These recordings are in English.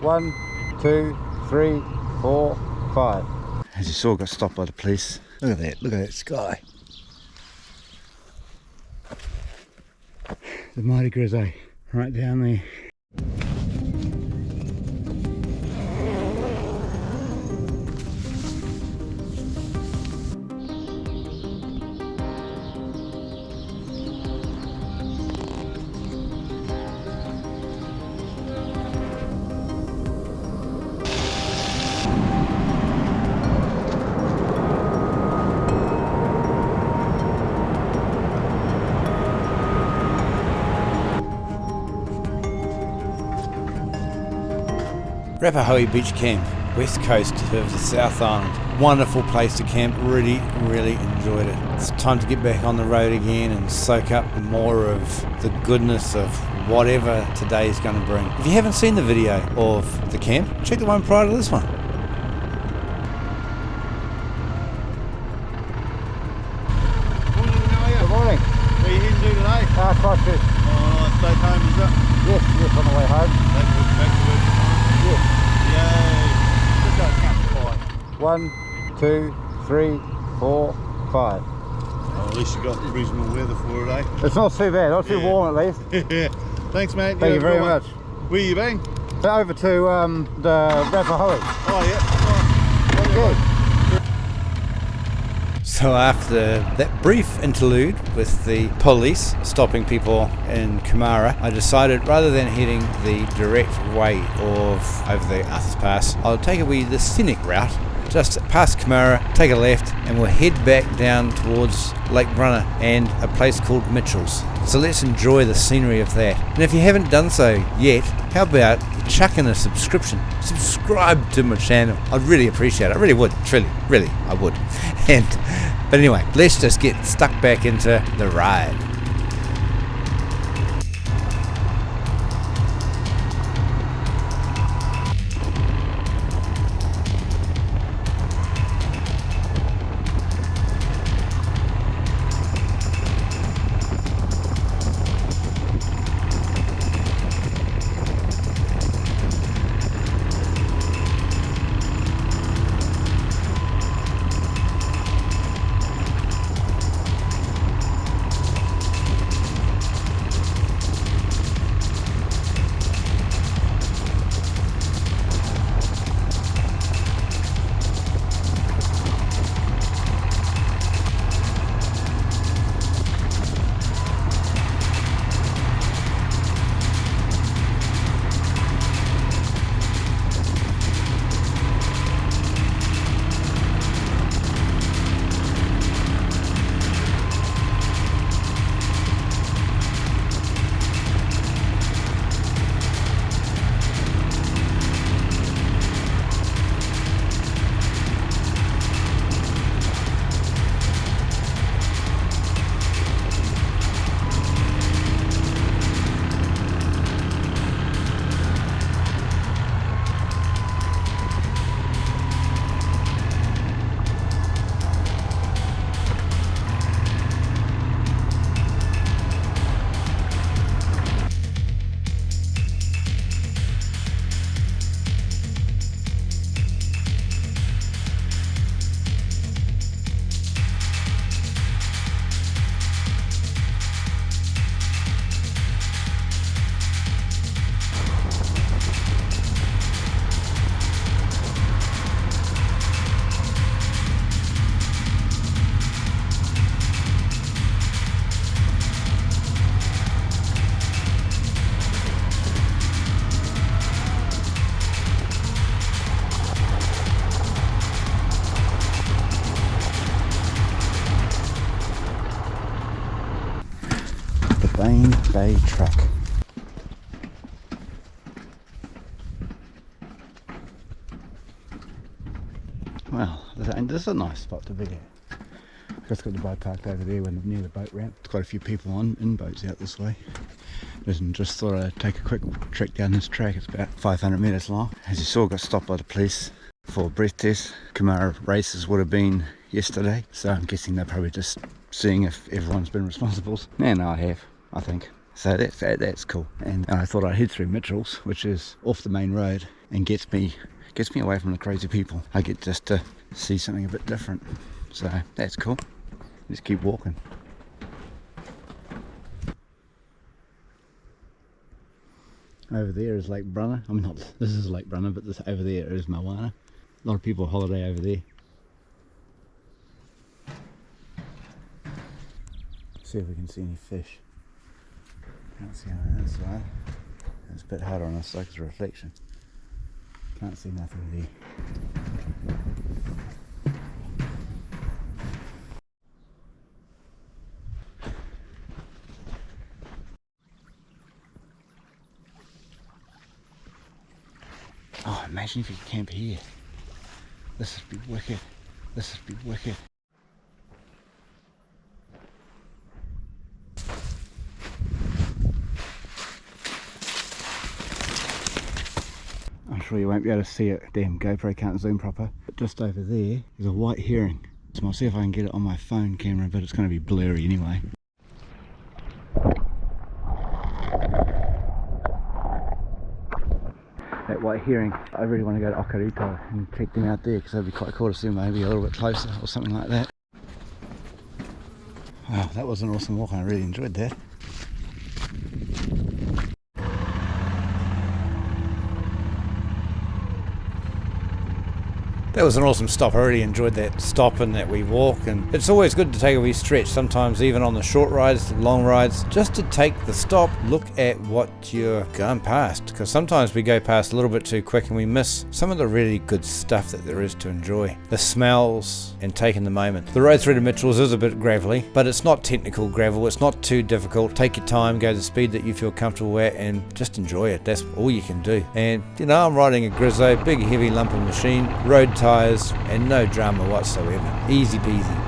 1, 2, 3, 4, 5. As you saw, got stopped by the police. Look at that sky. The mighty Griso, right down there. Rappahoe Beach Camp, west coast of the South Island. Wonderful place to camp, really enjoyed it. It's time to get back on the road again and soak up more of the goodness of whatever today's going to bring. If you haven't seen the video of the camp, check the one prior to this one. Good morning. What are you heading to today? Christchurch. Oh, nice. Stay home, is it? Yes, on the way home. Back to work. Yes. Yay. Let's go count to 5. 1, 2, 3, 4, 5. Oh, at least you got reasonable weather for it, eh? It's not too bad, not too warm at least. Yeah. Thanks, mate. Thank you very much. Where you been? Over to the Rappahoe. Oh, yeah. Good. So after that brief interlude with the police stopping people in Kumara, I decided rather than heading the direct way of over the Arthur's Pass, I'll take the scenic route, just past Kumara, take a left, and we'll head back down towards Lake Brunner and a place called Mitchell's. So let's enjoy the scenery of that. And if you haven't done so yet, how about chuck in a subscription? Subscribe to my channel. I'd really appreciate it. I really would. Really, I would. But anyway, let's just get stuck back into the ride. Bay Track. Well, this is a nice spot to be at. Just got the boat parked over there near the boat ramp. Quite a few people in boats out this way. Just thought I'd take a quick trek down this track. It's about 500 metres long. As you saw, got stopped by the police for a breath test. Kumara races would have been yesterday, so I'm guessing they're probably just seeing if everyone's been responsible. And I have, I think. So that's cool. And I thought I'd head through Mitchell's, which is off the main road, and gets me away from the crazy people. I get just to see something a bit different. So that's cool. Let's keep walking. Over there is Lake Brunner. I mean, not this is Lake Brunner, but this over there is Moana. A lot of people holiday over there. See if we can see any fish. Can't see on that side. It's a bit harder on this side because of reflection. Can't see nothing there. Oh, imagine if you could camp here. This would be wicked. This would be wicked. I'm sure you won't be able to see it. Damn, GoPro can't zoom proper. But just over there is a white heron. So I'll see if I can get it on my phone camera, but it's going to be blurry anyway. That white heron, I really want to go to Okarito and check them out there because that'd be quite cool to see them maybe a little bit closer or something like that. Wow, that was an awesome walk. I really enjoyed that. That was an awesome stop. I really enjoyed that stop and that wee walk, and it's always good to take a wee stretch, sometimes even on the short rides, the long rides, just to take the stop, look at what you're going past, because sometimes we go past a little bit too quick and we miss some of the really good stuff that there is to enjoy. The smells and taking the moment. The road through to Mitchell's is a bit gravelly, but it's not technical gravel, it's not too difficult. Take your time, go the speed that you feel comfortable at, and just enjoy it. That's all you can do. And you know, I'm riding a Griso, big heavy lump of machine, road tyres, and no drama whatsoever. Easy peasy.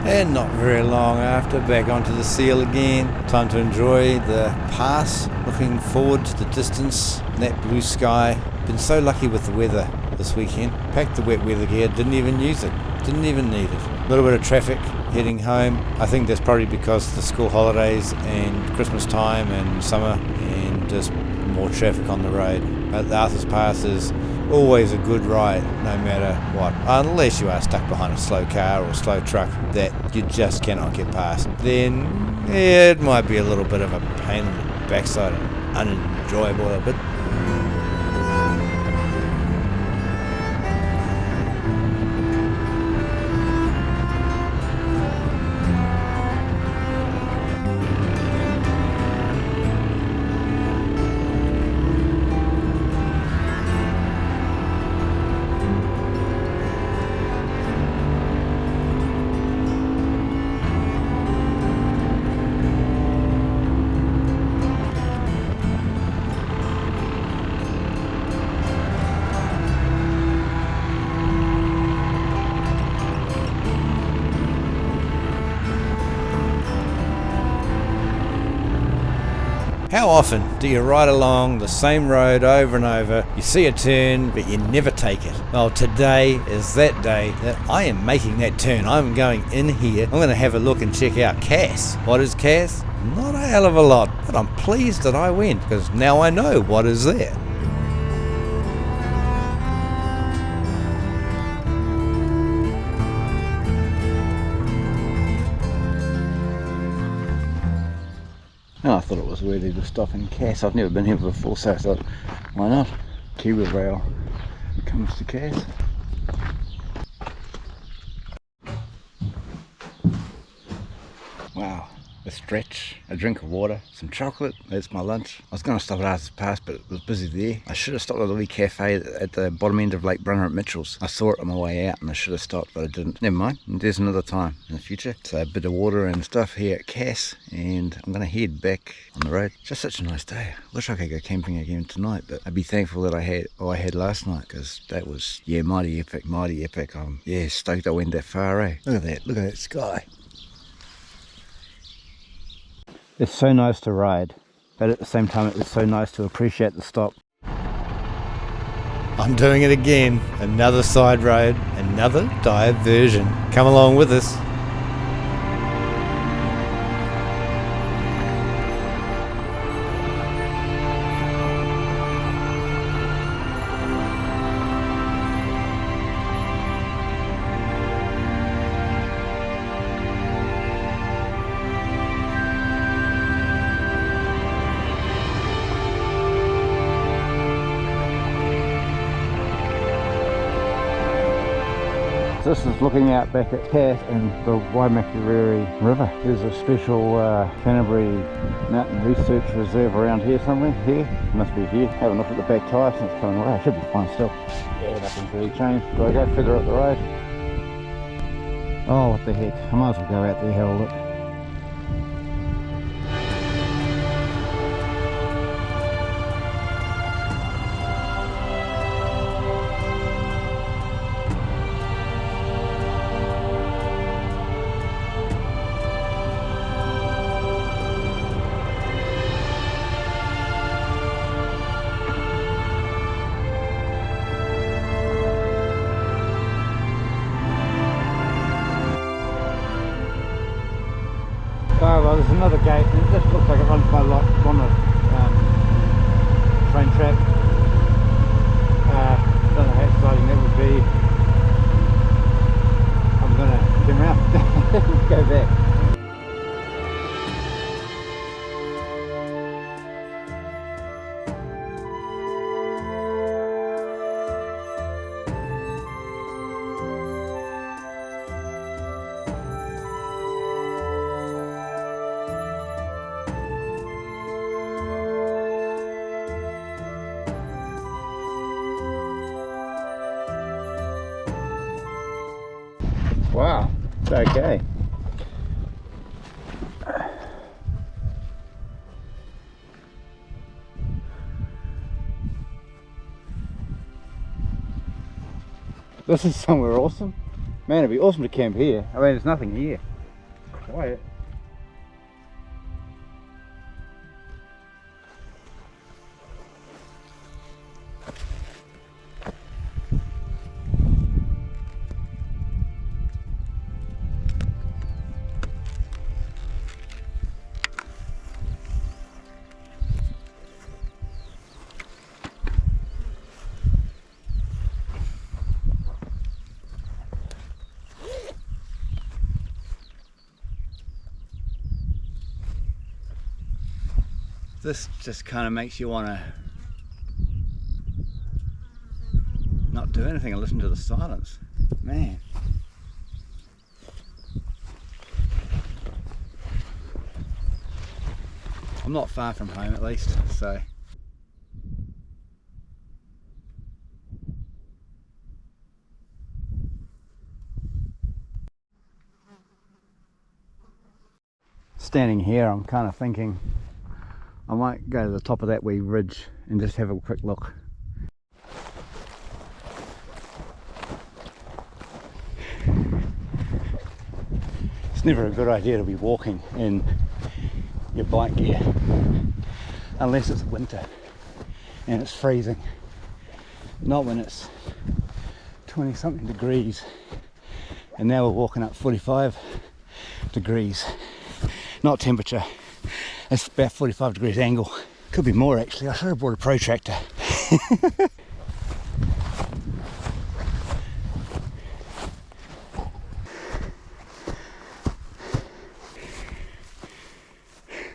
And not very long after, back onto the seal again. Time to enjoy the pass, looking forward to the distance, that blue sky. Been so lucky with the weather this weekend. Packed the wet weather gear, didn't even use it, didn't even need it. A little bit of traffic heading home. I think that's probably because of the school holidays and Christmas time and summer, and just more traffic on the road. But the Arthur's Pass is always a good ride, no matter what, unless you are stuck behind a slow car or a slow truck that you just cannot get past. Then yeah, it might be a little bit of a pain in the backside and unenjoyable a bit. How often do you ride along the same road over and over, you see a turn but you never take it? Well, today is that day that I am making that turn. I'm going in here, I'm going to have a look and check out Cass. What is Cass? Not a hell of a lot, but I'm pleased that I went because now I know what is there. And I thought it was worthy to stop in Cass. I've never been here before, so I thought, why not? Kiwi rail comes to Cass. Wow, the stretch, a drink of water, some chocolate. That's my lunch. I was going to stop at Arthur's Pass, but it was busy there. I should have stopped at the wee cafe at the bottom end of Lake Brunner at Mitchell's. I saw it on my way out and I should have stopped, but I didn't. Never mind, there's another time in the future. So a bit of water and stuff here at Cass, and I'm going to head back on the road. Just such a nice day. Wish I could go camping again tonight, but I'd be thankful that I had last night, because that was, yeah, mighty epic, mighty epic. I'm, yeah, stoked I went that far, eh? Look at that sky. It's so nice to ride, but at the same time it's so nice to appreciate the stop. I'm doing it again. Another side road, another diversion. Come along with us. This is looking out back at Cass and the Waimakiriri River. There's a special Canterbury Mountain Research Reserve around here somewhere. Here, must be here. Haven't looked at the back tyre since coming away. It should be fine still. Yeah, nothing's really changed. Do I go further up the road? Oh, what the heck. I might as well go out there, have a look. Oh, well, there's another gate, and it just looks like it runs by like on a train track. Don't know how exciting that would be. I'm going to turn around and go back. Wow, it's okay. This is somewhere awesome. Man, it'd be awesome to camp here. I mean, there's nothing here. Quiet. This just kind of makes you want to not do anything and listen to the silence. Man. I'm not far from home at least, so. Standing here, I'm kind of thinking I might go to the top of that wee ridge and just have a quick look. It's never a good idea to be walking in your bike gear unless it's winter and it's freezing. Not when it's 20 something degrees, and now we're walking up 45 degrees. Not temperature. It's about 45 degrees angle. Could be more actually. I should have brought a protractor.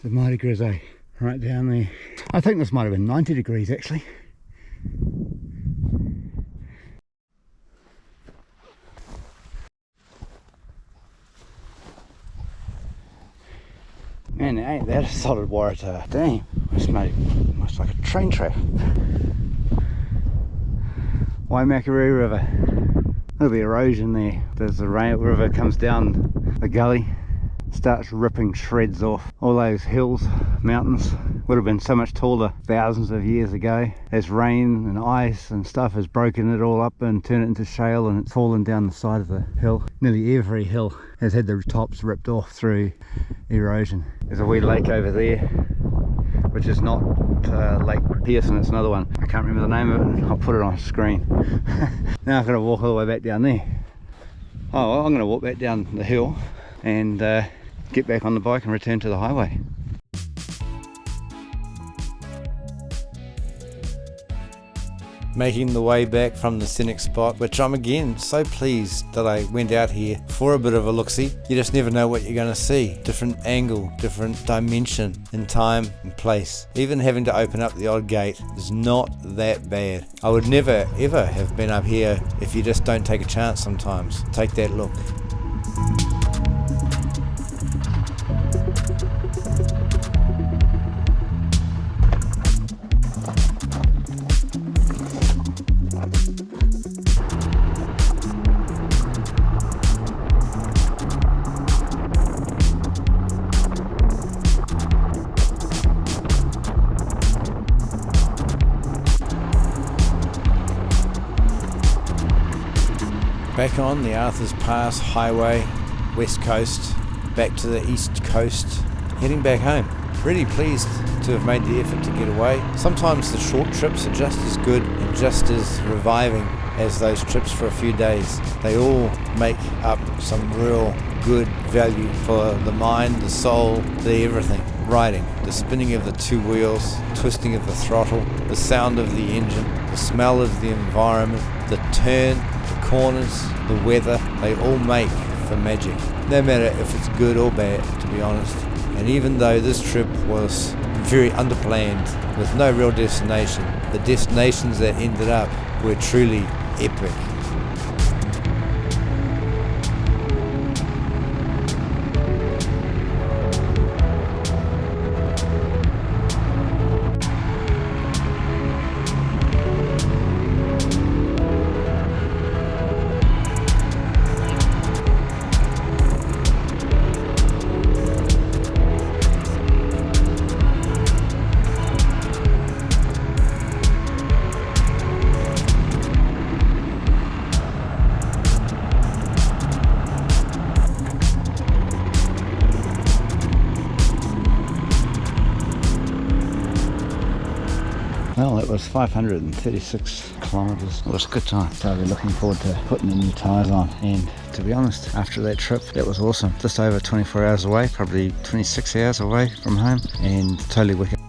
The mighty Griso, right down there. I think this might have been 90 degrees actually. Ain't that a solid Waratah? Damn, it's made almost like a train track. Waimakariri River. There'll be erosion there. There's the river comes down the gully, starts ripping shreds off. All those hills, mountains, would have been so much taller thousands of years ago. As rain and ice and stuff has broken it all up and turned it into shale, and it's fallen down the side of the hill. Nearly every hill has had the tops ripped off through erosion. There's a wee lake over there, which is not Lake Pearson, it's another one. I can't remember the name of it. I'll put it on screen. Now I've got to walk all the way back down there. Oh well, I'm going to walk back down the hill and get back on the bike and return to the highway. Making the way back from the scenic spot, which I'm again so pleased that I went out here for a bit of a look-see. You just never know what you're going to see. Different angle, different dimension in time and place. Even having to open up the odd gate is not that bad. I would never ever have been up here if you just don't take a chance sometimes. Take that look. Back on the Arthur's Pass Highway, west coast, back to the east coast, heading back home. Really pleased to have made the effort to get away. Sometimes the short trips are just as good and just as reviving as those trips for a few days. They all make up some real good value for the mind, the soul, the everything. Riding, the spinning of the two wheels, twisting of the throttle, the sound of the engine, the smell of the environment, the turn, the corners, the weather, they all make for magic. No matter if it's good or bad, to be honest. And even though this trip was very underplanned with no real destination, the destinations that ended up were truly epic. Well, it was 536 kilometres. It was a good time. So I'll be looking forward to putting the new tyres on. And to be honest, after that trip, that was awesome. Just over 24 hours away, probably 26 hours away from home, and totally wicked.